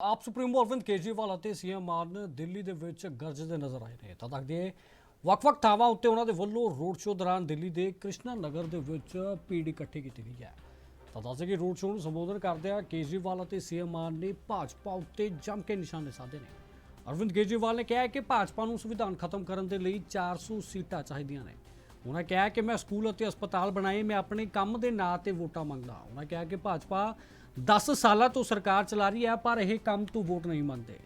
ਆਪ ਸੁਪਰੀਮੋ ਅਰਵਿੰਦ ਕੇਜਰੀਵਾਲ ਅਤੇ ਸੀਐਮ ਮਾਨ ਦਿੱਲੀ ਦੇ ਵਿੱਚ ਗਰਜਦੇ ਨਜ਼ਰ ਆਏ ਨੇ। ਤਾਂ ਦੱਸਦੇ ਵੱਖ-ਵੱਖ ਥਾਵਾਂ ਉੱਤੇ ਉਹਨਾਂ ਦੇ ਵੱਲੋਂ ਰੋਡ ਸ਼ੋਅ ਦੌਰਾਨ ਦਿੱਲੀ ਦੇ ਕ੍ਰਿਸ਼ਨਾ ਨਗਰ ਦੇ ਵਿੱਚ ਭੀੜ ਇਕੱਠੀ ਕੀਤੀ ਗਈ ਹੈ। ਤਾਂ ਦੱਸਦੇ ਕਿ ਰੋਡ ਸ਼ੋਅ ਨੂੰ ਸੰਬੋਧਨ ਕਰਦਿਆਂ ਕੇਜਰੀਵਾਲ ਅਤੇ ਸੀਐਮ ਮਾਨ ਨੇ ਭਾਜਪਾ ਉੱਤੇ ਜੰਮ ਕੇ ਨਿਸ਼ਾਨੇ ਸਾਧੇ ਨੇ। ਅਰਵਿੰਦ ਕੇਜਰੀਵਾਲ ਨੇ ਕਿਹਾ ਕਿ ਭਾਜਪਾ ਨੂੰ ਸੰਵਿਧਾਨ ਖਤਮ ਕਰਨ ਦੇ ਲਈ 400 ਸੀਟਾਂ ਚਾਹੀਦੀਆਂ ਨੇ। ਉਹਨਾਂ ਕਿਹਾ ਕਿ ਮੈਂ ਸਕੂਲ ਅਤੇ ਹਸਪਤਾਲ ਬਣਾਏ, ਮੈਂ ਆਪਣੇ ਕੰਮ ਦੇ ਨਾਂ ਤੇ ਵੋਟਾਂ ਮੰਗਦਾ। ਉਹਨਾਂ ਕਿਹਾ ਕਿ ਭਾਜਪਾ 10 ਸਾਲਾਂ ਤੋਂ ਸਰਕਾਰ ਚਲਾ ਰਹੀ ਹੈ ਪਰ ਇਹ ਕੰਮ ਤੋਂ ਵੋਟ ਨਹੀਂ ਮੰਗਦੇ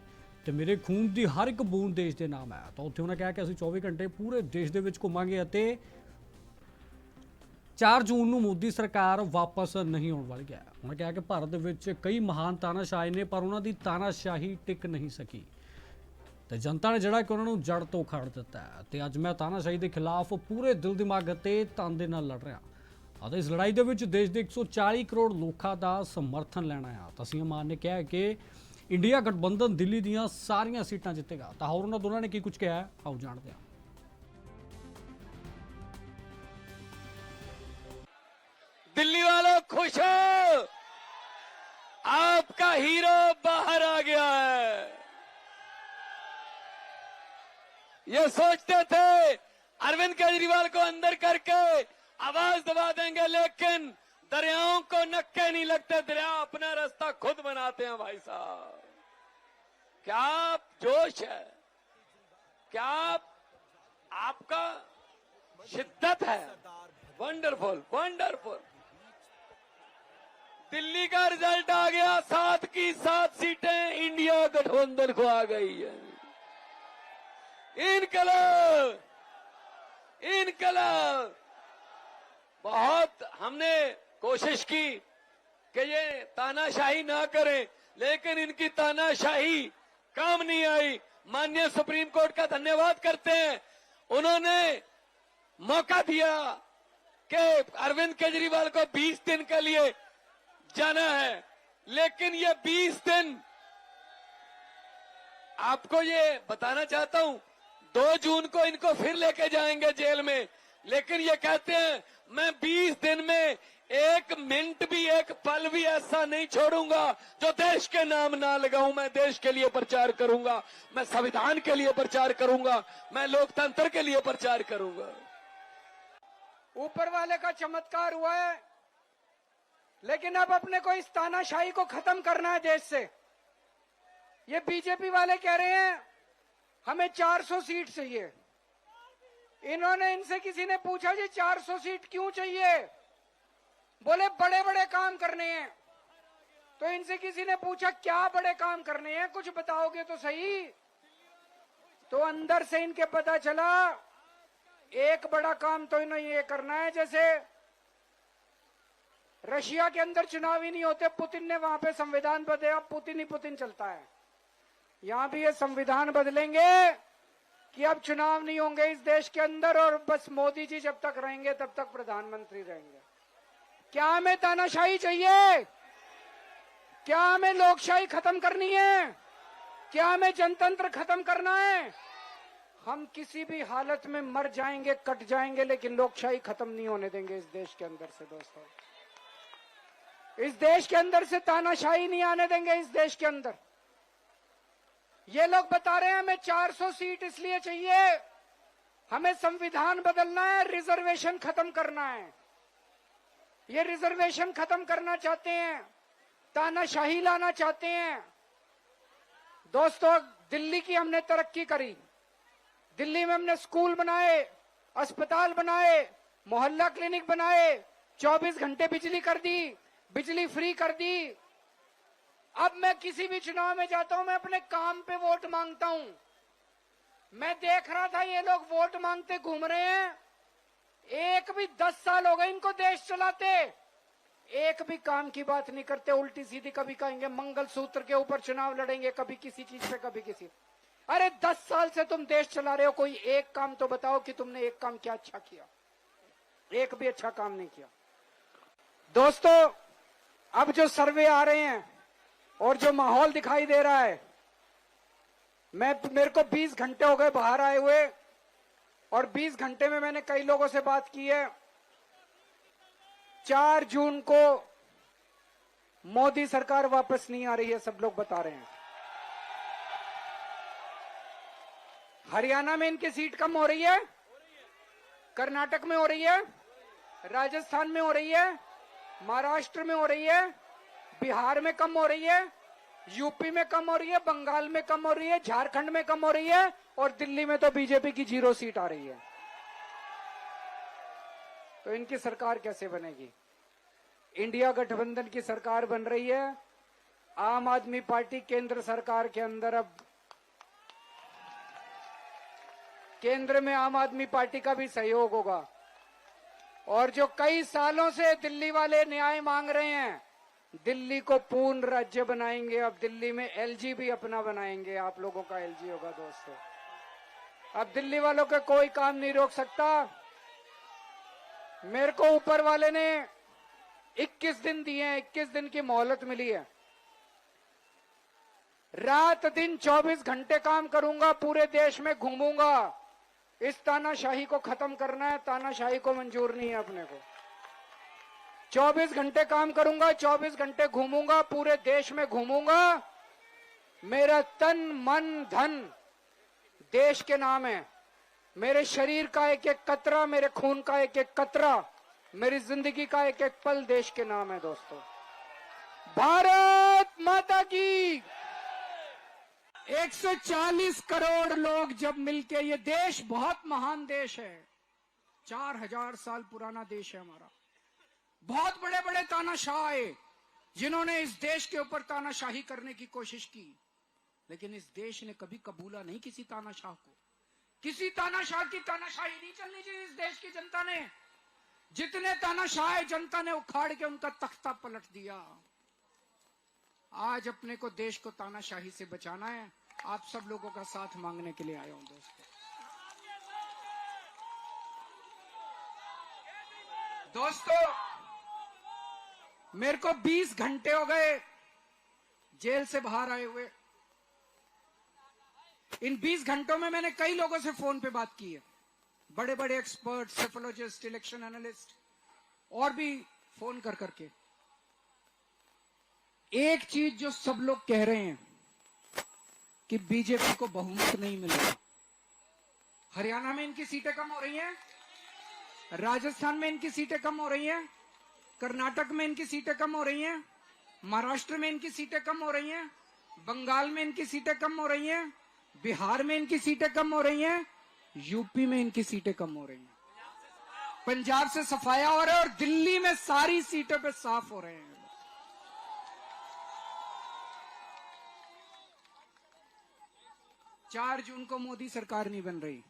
ਤੇ ਮੇਰੇ ਖੂਨ ਦੀ ਹਰ ਇੱਕ ਬੂੰਦ ਦੇਸ਼ ਦੇ ਨਾਮ ਹੈ। ਤਾਂ ਉੱਥੇ ਉਹਨਾਂ ਕਿਹਾ ਕਿ ਅਸੀਂ 24 ਘੰਟੇ ਪੂਰੇ ਦੇਸ਼ ਦੇ ਵਿੱਚ ਘੁੰਮਾਂਗੇ ਅਤੇ 4 ਜੂਨ ਨੂੰ ਮੋਦੀ ਸਰਕਾਰ ਵਾਪਸ ਨਹੀਂ ਆਉਣ ਵਾਲੀ ਹੈ। ਉਹਨਾਂ ਕਿਹਾ ਕਿ ਭਾਰਤ ਦੇ ਵਿੱਚ ਕਈ ਮਹਾਨ ਤਾਨਾਸ਼ਾਹ ਆਏ ਨੇ ਪਰ ਉਹਨਾਂ ਦੀ ਤਾਨਾਸ਼ਾਹੀ ਟਿਕ ਨਹੀਂ ਸਕੀ ਤੇ ਜਨਤਾ ਨੇ ਜਿਹੜਾ ਕਿ ਉਹਨਾਂ ਨੂੰ ਜੜ ਤੋਂ ਉਖਾੜ ਦਿੱਤਾ ਹੈ। ਤੇ ਅੱਜ ਮੈਂ ਤਾਨਾਸ਼ਾਹੀ ਦੇ ਖਿਲਾਫ ਪੂਰੇ ਦਿਲ ਦਿਮਾਗ ਅਤੇ ਤਨ ਦੇ ਨਾਲ ਲੜ ਰਿਹਾ ਅਤੇ ਇਸ ਲੜਾਈ ਦੇ ਵਿੱਚ ਦੇਸ਼ ਦੇ 140 ਕਰੋੜ ਲੋਕਾਂ ਦਾ ਸਮਰਥਨ ਲੈਣਾ ਆ। ਤਾਂ ਸੀਐਮ ਮਾਨ ਨੇ ਕਿਹਾ ਕਿ ਇੰਡੀਆ ਗਠਬੰਧਨ ਦਿੱਲੀ ਦੀਆਂ ਸਾਰੀਆਂ ਸੀਟਾਂ ਜਿੱਤੇਗਾ। ਤਾਂ ਹੋਰ ਉਹਨਾਂ ਦੋਨਾਂ ਨੇ ਕੀ ਕੁਝ ਕਿਹਾ ਆਓ ਜਾਣਦੇ ਹਾਂ। दिल्ली वालों खुश हो, आपका हीरो बाहर आ गया है। ये सोचते थे अरविंद केजरीवाल को अंदर करके आवाज दबा देंगे, लेकिन दरियाओं को नक्के नहीं लगते, दरिया अपना रास्ता खुद बनाते हैं। भाई साहब, क्या जोश है, क्या आपका शिद्दत है। Wonderful wonderful. दिल्ली का रिजल्ट आ गया, 7 की 7 सीटें इंडिया गठबंधन को आ गई है। इनकलाब इनकलाब। बहुत हमने कोशिश की कि ये तानाशाही ना करें, लेकिन इनकी तानाशाही काम नहीं आई। माननीय सुप्रीम कोर्ट का धन्यवाद करते हैं, उन्होंने मौका दिया कि अरविंद केजरीवाल को 20 दिन के लिए जाना है, लेकिन ये 20 दिन आपको ये बताना चाहता हूं, 2 जून को इनको फिर लेके जाएंगे जेल में, लेकिन ये कहते हैं मैं 20 दिन में 1 मिनट भी, 1 पल भी ऐसा नहीं छोड़ूंगा जो देश के नाम ना लगाऊं। मैं देश के लिए प्रचार करूंगा, मैं संविधान के लिए प्रचार करूंगा, मैं लोकतंत्र के लिए प्रचार करूंगा। ऊपर वाले का चमत्कार हुआ है, लेकिन अब अपने को इस तानाशाही को खत्म करना है देश से। ये बीजेपी वाले कह रहे हैं हमें 400 सीट चाहिए। इन्होंने, इनसे किसी ने पूछा जी 400 सीट क्यों चाहिए? बोले बड़े बड़े काम करने हैं। तो इनसे किसी ने पूछा क्या बड़े काम करने हैं, कुछ बताओगे तो सही। तो अंदर से इनके पता चला एक बड़ा काम तो इन्हें ये करना है, जैसे रशिया के अंदर चुनाव ही नहीं होते, पुतिन ने वहां पे संविधान बदला, पुतिन ही पुतिन चलता है। यहां भी ये संविधान बदलेंगे कि अब चुनाव नहीं होंगे इस देश के अंदर और बस मोदी जी जब तक रहेंगे तब तक प्रधानमंत्री रहेंगे। क्या हमें तानाशाही चाहिए? क्या हमें लोकशाही खत्म करनी है? क्या हमें जनतंत्र खत्म करना है? हम किसी भी हालत में मर जाएंगे, कट जाएंगे, लेकिन लोकशाही खत्म नहीं होने देंगे इस देश के अंदर से। दोस्तों, इस देश के अंदर से तानाशाही नहीं आने देंगे। इस देश के अंदर ये लोग बता रहे हैं हमें 400 सीट इसलिए चाहिए, हमें संविधान बदलना है, रिजर्वेशन खत्म करना है। ये रिजर्वेशन खत्म करना चाहते हैं, तानाशाही लाना चाहते हैं। दोस्तों, दिल्ली की हमने तरक्की करी, दिल्ली में हमने स्कूल बनाए, अस्पताल बनाए, मोहल्ला क्लिनिक बनाए, 24 घंटे बिजली कर दी, बिजली फ्री कर दी। अब मैं किसी भी चुनाव में जाता हूं, मैं अपने काम पे वोट मांगता हूं। मैं देख रहा था ये लोग वोट मांगते घूम रहे हैं, एक भी 10 साल हो गए इनको देश चलाते, एक भी काम की बात नहीं करते, उल्टी सीधी। कभी कहेंगे मंगलसूत्र के ऊपर चुनाव लड़ेंगे, कभी किसी चीज पे, कभी किसी। अरे 10 साल से तुम देश चला रहे हो, कोई एक काम तो बताओ कि तुमने एक काम क्या अच्छा किया। एक भी अच्छा काम नहीं किया। दोस्तों, अब जो सर्वे आ रहे हैं और जो माहौल दिखाई दे रहा है, मेरे को 20 घंटे हो गए बाहर आए हुए, और 20 घंटे में मैंने कई लोगों से बात की है। 4 जून को मोदी सरकार वापस नहीं आ रही है, सब लोग बता रहे हैं। हरियाणा में इनकी सीट कम हो रही है, कर्नाटक में हो रही है, राजस्थान में हो रही है, महाराष्ट्र में हो रही है, बिहार में कम हो रही है, यूपी में कम हो रही है, बंगाल में कम हो रही है, झारखंड में कम हो रही है, और दिल्ली में तो बीजेपी की 0 सीट आ रही है। तो इनकी सरकार कैसे बनेगी? इंडिया गठबंधन की सरकार बन रही है। आम आदमी पार्टी केंद्र सरकार के अंदर, अब केंद्र में आम आदमी पार्टी का भी सहयोग होगा। और जो कई सालों से दिल्ली वाले न्याय मांग रहे हैं, दिल्ली को पूर्ण राज्य बनाएंगे। अब दिल्ली में एलजी भी अपना बनाएंगे, आप लोगों का एलजी होगा दोस्तों। अब दिल्ली वालों का कोई काम नहीं रोक सकता। मेरे को ऊपर वाले ने 21 दिन दिए हैं, 21 दिन की मोहलत मिली है। रात दिन 24 घंटे काम करूंगा, पूरे देश में घूमूंगा। इस तानाशाही को खत्म करना है, तानाशाही को मंजूर नहीं है अपने को। 24 घंटे काम करूंगा, 24 घंटे घूमूंगा, पूरे देश में घूमूंगा। मेरा तन मन धन देश के नाम है। मेरे शरीर का एक एक कतरा, मेरे खून का एक एक कतरा, मेरी जिंदगी का एक एक पल देश के नाम है दोस्तों। भारत माता की। 140 करोड़ लोग जब मिलके, ये देश बहुत महान देश है, 4000 साल पुराना देश है हमारा। बहुत बड़े बड़े तानाशाह आए जिन्होंने इस देश के ऊपर तानाशाही करने की कोशिश की, लेकिन इस देश ने कभी कबूला नहीं किसी तानाशाह को। किसी तानाशाह की तानाशाही नहीं चलनी चाहिए इस देश की जनता ने। जितने तानाशाह जनता ने उखाड़ के उनका तख्ता पलट दिया। आज अपने को देश को तानाशाही से बचाना है। आप सब लोगों का साथ मांगने के लिए आया हूं दोस्तों। मेरे को 20 घंटे हो गए जेल से बाहर आए हुए। इन 20 घंटों में मैंने कई लोगों से फोन पे बात की है, बड़े बड़े एक्सपर्ट, सेफोलॉजिस्ट, इलेक्शन एनालिस्ट, और भी फोन कर करके। एक चीज जो सब लोग कह रहे हैं कि बीजेपी को बहुमत नहीं मिलेगा। हरियाणा में इनकी सीटें कम हो रही हैं, राजस्थान में इनकी सीटें कम हो रही हैं, कर्नाटक में इनकी सीटें कम हो रही हैं, महाराष्ट्र में इनकी सीटें कम हो रही हैं, बंगाल में इनकी सीटें कम हो रही हैं, बिहार में इनकी सीटें कम हो रही हैं, यूपी में इनकी सीटें कम हो रही हैं, पंजाब से सफाया हो रहा है, और दिल्ली में सारी सीटों पे साफ हो रहे हैं। 4 जून को मोदी सरकार नहीं बन रही,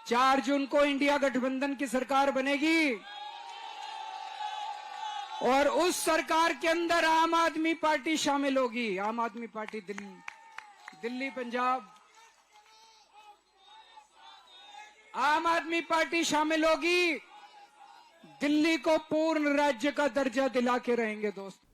4 जून को इंडिया गठबंधन की सरकार बनेगी, और उस सरकार के अंदर आम आदमी पार्टी शामिल होगी। आम आदमी पार्टी दिल्ली पंजाब, आम आदमी पार्टी शामिल होगी। दिल्ली को पूर्ण राज्य का दर्जा दिला के रहेंगे दोस्तों।